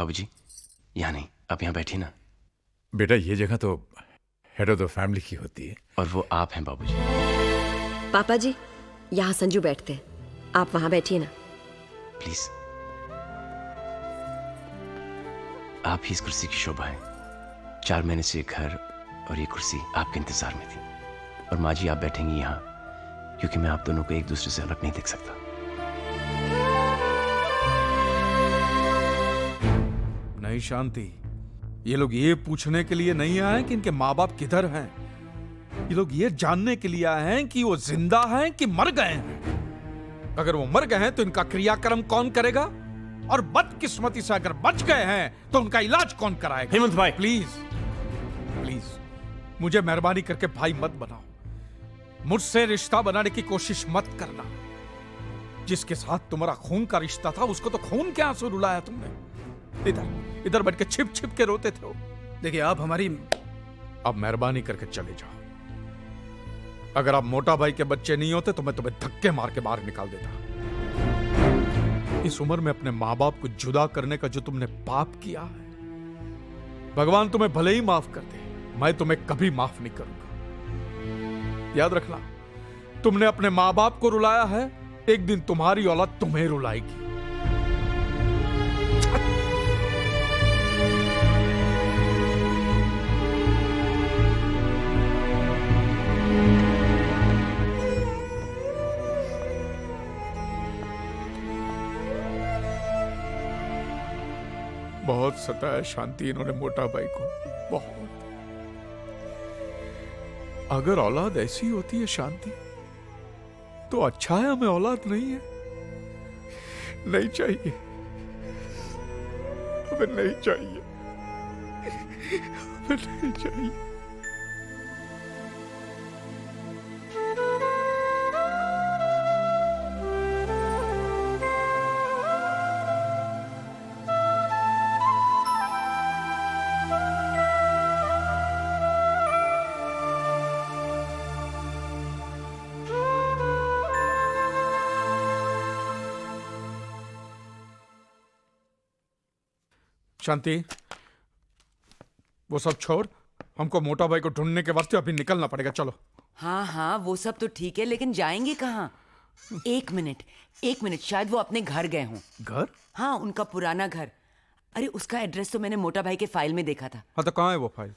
बाबूजी, यहाँ नहीं, आप यहाँ बैठिए ना। बेटा ये जगह तो हेड ऑफ द फैमिली की होती है। और वो आप हैं बाबूजी। पापा जी, यहाँ संजू बैठते हैं, आप वहाँ बैठिए ना। प्लीज। आप ही इस कुर्सी की शोभा है। 4 महीने से ये घर और ये कुर्सी आपके इंतजार में थी। और माँ जी, आप बैठेंगी यहाँ क्योंकि मैं आप दोनों को एक दूसरे से अलग नहीं देख सकता। नहीं शांति, ये लोग ये पूछने के लिए नहीं आए कि इनके माँ बाप किधर हैं। ये लोग ये जानने के लिए आए हैं कि वो जिंदा हैं कि मर गए हैं। अगर वो मर गए हैं तो इनका क्रियाक्रम कौन करेगा, और बदकिस्मती से अगर बच गए हैं तो उनका इलाज कौन कराएगा। हेमंत भाई, प्लीज प्लीज मुझे मेहरबानी करके भाई मत बनाओ। मुझसे रिश्ता बनाने की कोशिश मत करना। जिसके साथ तुम्हारा खून का रिश्ता था उसको तो खून के आंसू रुलाया तुमने। इधर इधर बैठ के छिप छिप के रोते थे। देखिए आप हमारी, अब मेहरबानी करके चले जाओ। अगर आप मोटा भाई के बच्चे नहीं होते तो मैं तुम्हें धक्के मार के बाहर निकाल देता। इस उम्र में अपने माँ बाप को जुदा करने का जो तुमने पाप किया है, भगवान तुम्हें भले ही माफ कर दे, मैं तुम्हें कभी माफ नहीं करूंगा। याद रखना, तुमने अपने माँ बाप को रुलाया है, एक दिन तुम्हारी औलाद तुम्हें रुलाएगी। बहुत सताया शांति इन्होंने मोटा भाई को, बहुत। अगर औलाद ऐसी होती है शांति तो अच्छा है हमें औलाद नहीं है। नहीं चाहिए, हमें नहीं चाहिए, हमें नहीं चाहिए। शांति, वो सब छोड़, हमको मोटा भाई को ढूंढने के वास्ते अभी निकलना पड़ेगा। चलो। हाँ हाँ, वो सब तो ठीक है, लेकिन जाएंगे कहाँ? एक मिनट, शायद वो अपने घर गए हों। घर? हाँ, उनका पुराना घर। अरे उसका एड्रेस तो मैंने मोटा भाई के फाइल में देखा था। हाँ तो कहाँ है वो फाइल?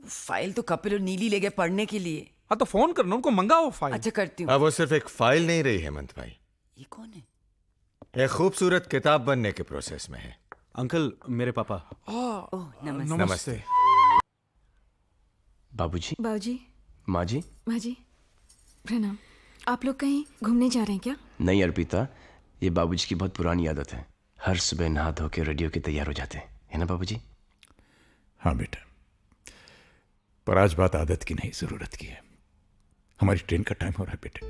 फाइल तो कपिल और नीली ले गए पढ़ने के लिए। हाँ तो फोन करना, उनको मंगाओ फाइल। अच्छा करती हूँ। अब वो सिर्फ एक फाइल नहीं रही हेमंत भाई, ये कौन है? एक खूबसूरत किताब बनने के प्रोसेस में है। अंकल, मेरे पापा। ओह, नमस्ते। नमस्ते। बाबूजी, बाबूजी, माँ जी, माँ जी, प्रणाम। आप लोग कहीं घूमने जा रहे हैं क्या? नहीं अर्पिता, ये बाबूजी की बहुत पुरानी आदत है। हर सुबह नहा धो के रेडियो के तैयार हो जाते हैं, है ना बाबूजी? हाँ बेटा, पर आज बात आदत की नहीं, जरूरत की है। हमारी ट्रेन का टाइम हो रहा है बेटे।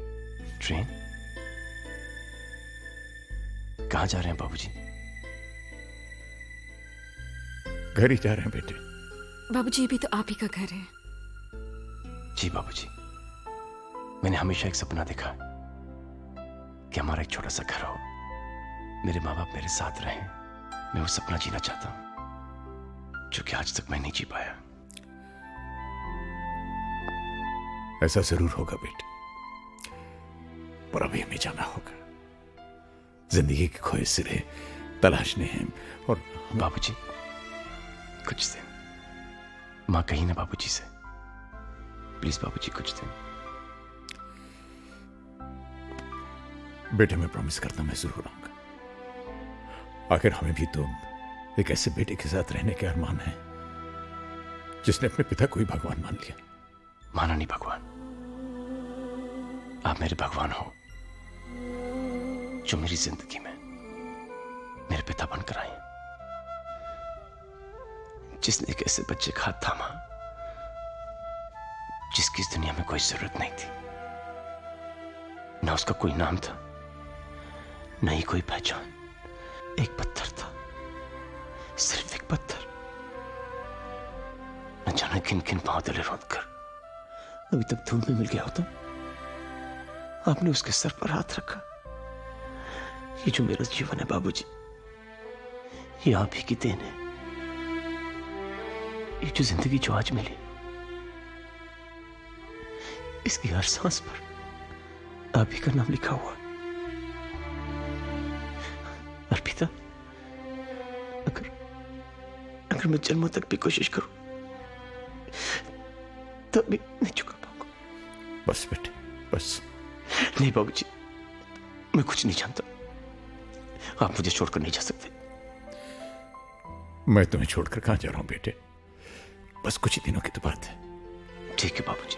ट्रेन? कहाँ जा रहे हैं बाबूजी? घर ही जा रहे हैं बेटे। बाबूजी, ये भी तो आप ही का घर है। जी बाबूजी, मैंने हमेशा एक सपना देखा कि हमारा एक छोटा सा घर हो, मेरे माँ बाप मेरे साथ रहें। मैं वो सपना जीना चाहता हूं जो कि आज तक मैं नहीं जी पाया। ऐसा जरूर होगा बेटे, पर अभी हमें जाना होगा। जिंदगी के खोए सिरे तलाशने हैं। और बाबूजी, कुछ दिन माँ कही ना बाबूजी से, प्लीज बाबूजी कुछ दिन। बेटे मैं प्रॉमिस करता मैं जरूर आऊंगा। आखिर हमें भी तो एक ऐसे बेटे के साथ रहने के अरमान है जिसने अपने पिता को ही भगवान मान लिया। माना नहीं भगवान, आप मेरे भगवान हो जो मेरी जिंदगी में मेरे पिता बनकर आए, जिसने एक ऐसे बच्चे का हाथ थामा जिसकी इस दुनिया में कोई जरूरत नहीं थी। ना उसका कोई नाम था, न ही कोई पहचान। एक पत्थर था, सिर्फ एक पत्थर। न जाने किन किन पांव तले रोंद कर अभी तक धूल में मिल गया होता। आपने उसके सर पर हाथ रखा। ये जो मेरा जीवन है बाबूजी, ये आप ही की देन है। ये जो जिंदगी जो आज मिली, इसकी हर सांस पर आप ही का नाम लिखा हुआ। अर्पिता, अगर मैं जन्मों तक भी कोशिश करूं तब भी नहीं चुका पाऊंगा। बस बेटे, बस। नहीं बाबूजी, मैं कुछ नहीं जानता। आप मुझे छोड़कर नहीं जा सकते। मैं तुम्हें छोड़कर कहां जा रहा हूं बेटे? बस कुछ ही दिनों की तो बात है। ठीक है बाबूजी,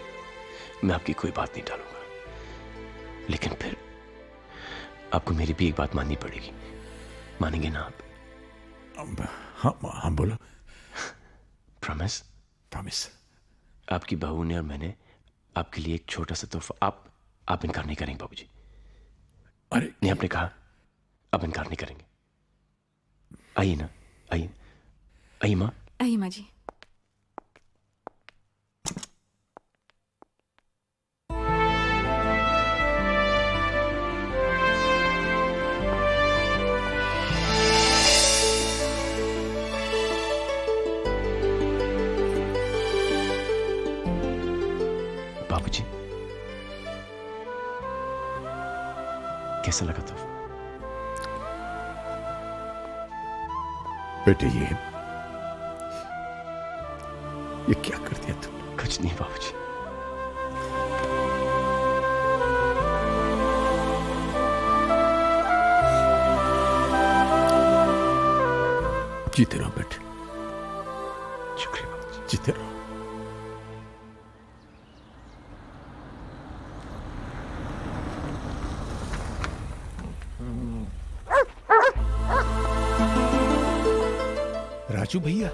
मैं आपकी कोई बात नहीं टालूंगा, लेकिन फिर आपको मेरी भी एक बात माननी पड़ेगी। मानेंगे ना आप? हाँ बोलो। प्रॉमिस? प्रॉमिस। आपकी बहू ने और मैंने आपके लिए एक छोटा सा तोहफा। आप इनकार नहीं करेंगे बाबूजी? अरे नहीं, आपने कहा आप इनकार नहीं करेंगे। आइए ना, आइए आइए माँ। आइए माँ जी। बाबूजी, कैसा लगा तोहफा? बेटे, ये क्या कर दिया तुमने? कुछ नहीं बाबूजी। जीते रहो बेटे, शुक्रिया बाबूजी। जीते रहो। राजू भैया,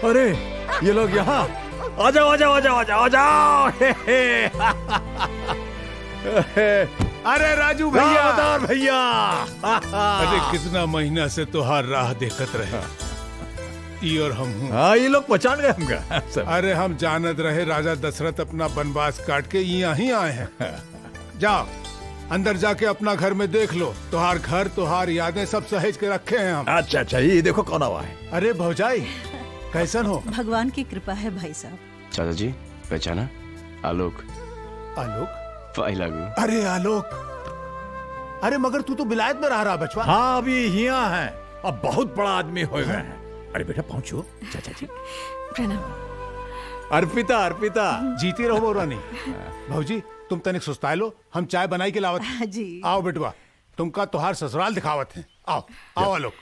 अरे ये लोग यहाँ। आ जाओ आ जाओ आ जाओ आ जाओ आ जाओ। अरे राजू भैया, भैया। अरे कितना महीना से तोहार राह देखत रहे। ई और हम हूँ। हाँ, ये लोग पहचान गए हमका। अरे हम जानत रहे राजा दशरथ अपना वनवास काट के यहाँ ही आए हैं। जाओ अंदर जाके अपना घर में देख लो। तोहार घर, तोहार यादें सब सहेज के रखे हैं हम। अच्छा अच्छा, ये देखो कौन हुआ है। अरे भौजाई, कैसन हो? भगवान की कृपा है भाई साहब। चाचा जी, पहचाना? आलोक। आलोक? फाइल लागू। अरे आलोक, अरे मगर तू तो विलायत में रह रहा बचवा। हाँ, अभी यहाँ है। अब बहुत बड़ा आदमी हो गए हैं। अरे बेटा पहुंचो। चाचा जी प्रणाम। अर्पिता, अर्पिता जीती रहो रानी। भौजी तुम तनिक सुस्ताए लो, हम चाय बनाई के लावत। जी। आओ बेटवा, तुमका तोहार ससुराल दिखावत है। आओ आओ आलोक।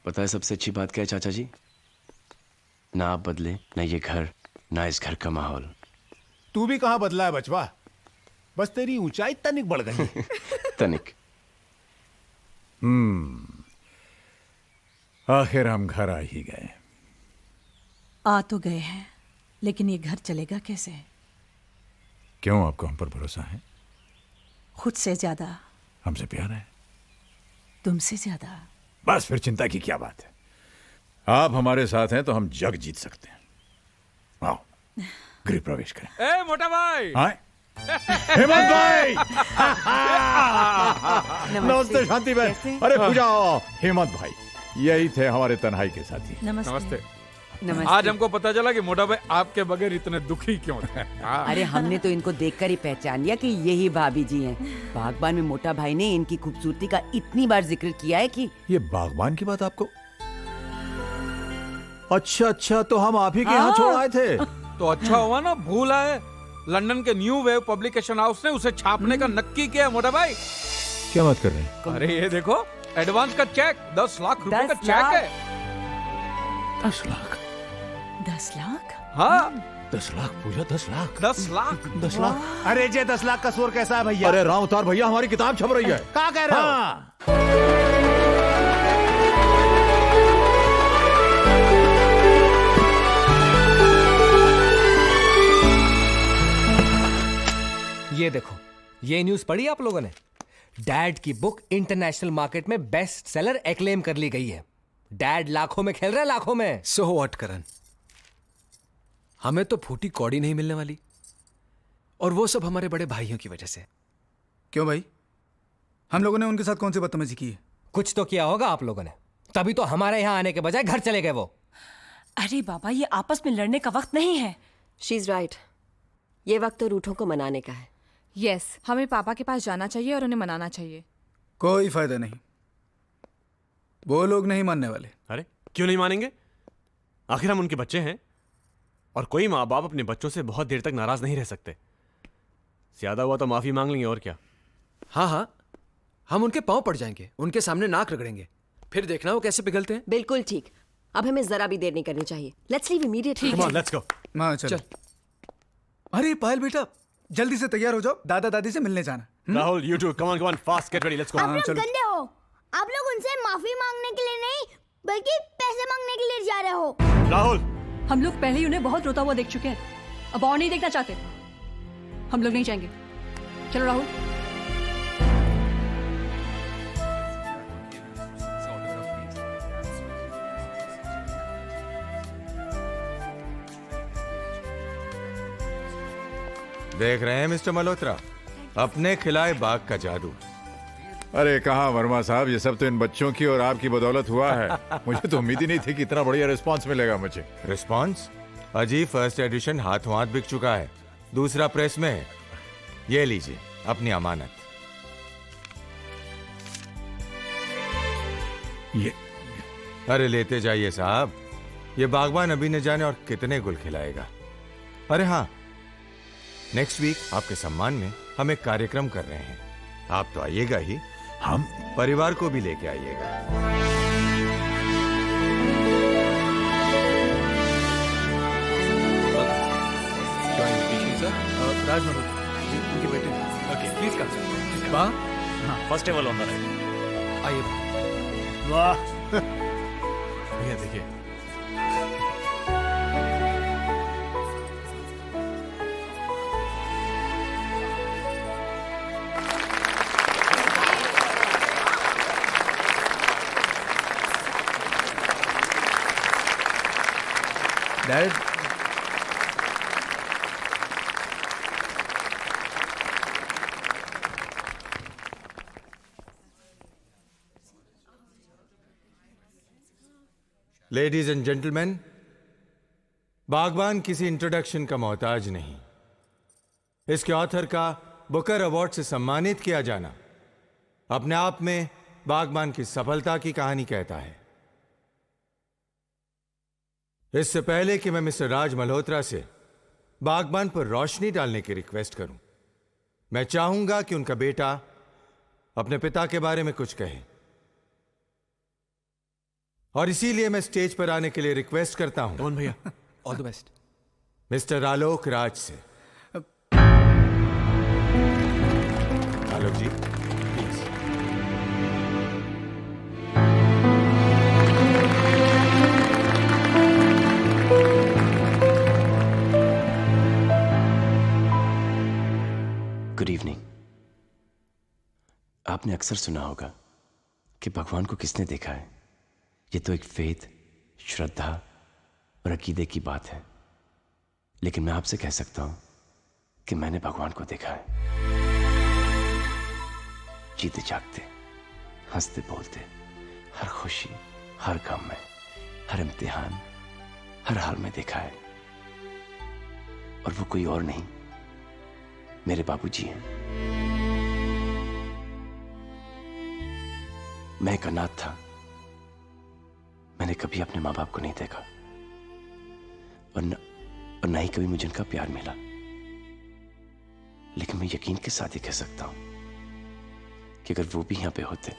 पता है सबसे अच्छी बात क्या है चाचा जी? ना आप बदले, ना ये घर, ना इस घर का माहौल। तू भी कहाँ बदला है बचवा, बस तेरी ऊंचाई तनिक बढ़ गई। तनिक। आखिर हम घर आ ही गए। आ तो गए हैं, लेकिन ये घर चलेगा कैसे? क्यों, आपको हम पर भरोसा है? खुद से ज्यादा हमसे प्यार है? तुमसे ज्यादा। बस फिर चिंता की क्या बात है। आप हमारे साथ हैं तो हम जग जीत सकते हैं। आओ गृह प्रवेश करें। ए मोटा भाई। हाँ? हेमंत भाई। नमस्ते शांति बहन। अरे पूजा, हेमंत भाई यही थे हमारे तन्हाई के साथी। नमस्ते। नमस्ते। आज हमको पता चला कि मोटा भाई आपके बगैर इतने दुखी क्यों थे। अरे हमने तो इनको देखकर ही पहचान लिया कि यही भाभी जी हैं। बागबान में मोटा भाई ने इनकी खूबसूरती का इतनी बार जिक्र किया है कि ये बागबान की बात आपको? अच्छा अच्छा, तो हम आप ही के यहाँ छोड़ आए थे। तो अच्छा हुआ ना, भूल आए। लंदन के न्यू वेव पब्लिकेशन हाउस ने उसे छापने का नक्की किया है मोटा भाई। क्या बात कर रहे हैं? अरे ये देखो, एडवांस का चेक 10 लाख रुपए का 10 चेक है। 10 लाख? 10 लाख? हाँ 10 लाख पूजा, 10 लाख? 10 लाख। 10 लाख? अरे जे 10 लाख का शोर कैसा है भैया? अरे राम अवतार भैया, हमारी किताब छप रही है। क्या कह रहे हो? हाँ। ये देखो, ये न्यूज़ पढ़ी आप लोगों ने? डैड की बुक इंटरनेशनल मार्केट में बेस्ट सेलर एक्लेम कर ली गई है। डैड लाखों में खेल रहे हैं, लाखों में। सो व्हाट करण, हमें तो फूटी कौड़ी नहीं मिलने वाली, और वो सब हमारे बड़े भाइयों की वजह से। क्यों भाई, हम लोगों ने उनके साथ कौन सी बदतमीजी की है? कुछ तो किया होगा आप लोगों ने, तभी तो हमारे यहाँ आने के बजाय घर चले गए वो। अरे बाबा, ये आपस में लड़ने का वक्त नहीं है। शी इज राइट, ये वक्त तो रूठों को मनाने का है। यस, हमें पापा के पास जाना चाहिए और उन्हें मनाना चाहिए। कोई फायदा नहीं, वो लोग नहीं मानने वाले। अरे क्यों नहीं मानेंगे? आखिर हम उनके बच्चे हैं, और कोई माँ बाप अपने बच्चों से बहुत देर तक नाराज नहीं रह सकते। ज्यादा हुआ तो माफी मांग लेंगे, और क्या। हाँ हाँ, हम उनके पांव पड़ जाएंगे, उनके सामने नाक रगड़ेंगे, फिर देखना वो कैसे पिघलते हैं। बिल्कुल ठीक, अब हमें जरा भी देर नहीं करनी चाहिए। Let's leave immediately. Come on, let's go. हाँ चल। अरे पायल बेटा, जल्दी से तैयार हो जाओ, दादा दादी से मिलने जाना। Rahul, you too, come on, fast, get ready, let's go. आप लोग गंदे हो। आप लोग उनसे माफी मांगने के लिए नहीं, बल्कि पैसे मांगने के लिए जा रहे हो। राहुल, हम लोग पहले ही उन्हें बहुत रोता हुआ देख चुके हैं, अब और नहीं देखना चाहते। हम लोग नहीं जाएंगे। चलो राहुल। देख रहे हैं मिस्टर मल्होत्रा, अपने खिलाए बाघ का जादू। अरे कहाँ वर्मा साहब, ये सब तो इन बच्चों की और आपकी बदौलत हुआ है। मुझे तो उम्मीद ही नहीं थी कि इतना बढ़िया रिस्पांस मिलेगा मुझे। रिस्पांस? अजी, फर्स्ट एडिशन हाथों हाथ बिक चुका है, दूसरा प्रेस में है। ये लीजिए अपनी अमानत। ये अरे लेते जाइए साहब, ये बागबान अभी न जाने और कितने गुल खिलाएगा। अरे हाँ, नेक्स्ट वीक आपके सम्मान में हम एक कार्यक्रम कर रहे हैं। आप तो आइएगा ही, हम परिवार को भी लेके आइएगा। राज मल्होत्रा, उनके बेटे। Okay, please come sir. वाह, first table on the right. आइए। वाह, भैया देखिए। डैड, लेडीज एंड जेंटलमैन, बागबान किसी इंट्रोडक्शन का मोहताज नहीं। इसके ऑथर का बुकर अवार्ड से सम्मानित किया जाना अपने आप में बागबान की सफलता की कहानी कहता है। इससे पहले कि मैं मिस्टर राज मल्होत्रा से बागबान पर रोशनी डालने की रिक्वेस्ट करूं, मैं चाहूंगा कि उनका बेटा अपने पिता के बारे में कुछ कहे, और इसीलिए मैं स्टेज पर आने के लिए रिक्वेस्ट करता हूं कौन भैया, all the best, mister Alok Raj से। आलोक जी प्लीज। Good evening. आपने अक्सर सुना होगा कि भगवान को किसने देखा है। ये तो एक फेथ, श्रद्धा और अकीदे की बात है, लेकिन मैं आपसे कह सकता हूं कि मैंने भगवान को देखा है। जीते जागते, हंसते बोलते, हर खुशी, हर गम में, हर इम्तिहान, हर हाल में देखा है। और वो कोई और नहीं, मेरे बाबूजी हैं। मैं एक अनाथ था, मैंने कभी अपने माँ बाप को नहीं देखा, और न ही कभी मुझे उनका प्यार मिला। लेकिन मैं यकीन के साथ ही कह सकता हूं कि अगर वो भी यहां पे होते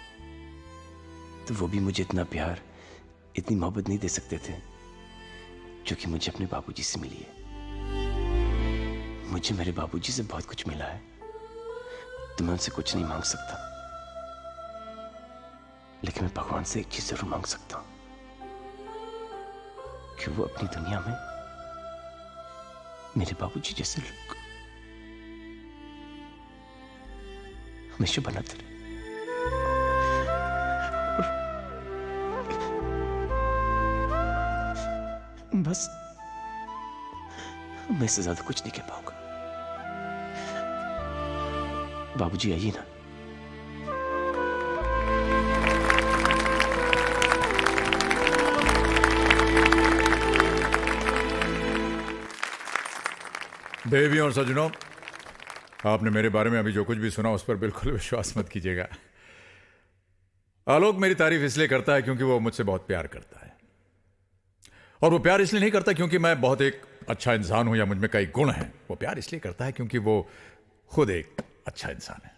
तो वो भी मुझे इतना प्यार, इतनी मोहब्बत नहीं दे सकते थे जो कि मुझे अपने बाबूजी से मिली है। मुझे मेरे बाबूजी से बहुत कुछ मिला है, तो मैं उनसे कुछ नहीं मांग सकता, लेकिन मैं भगवान से एक चीज जरूर मांग सकता हूं कि वो अपनी दुनिया में मेरे बाबूजी जैसे लोग हमेशा बनाते रहे। बस मैं इससे ज्यादा कुछ नहीं कह पाऊंगा। बाबूजी आइए ना। देवियों और सज्जनों, आपने मेरे बारे में अभी जो कुछ भी सुना उस पर बिल्कुल विश्वास मत कीजिएगा। आलोक मेरी तारीफ इसलिए करता है क्योंकि वो मुझसे बहुत प्यार करता है, और वो प्यार इसलिए नहीं करता क्योंकि मैं बहुत एक अच्छा इंसान हूं या मुझ में कई गुण हैं। वो प्यार इसलिए करता है क्योंकि वो खुद एक अच्छा इंसान है।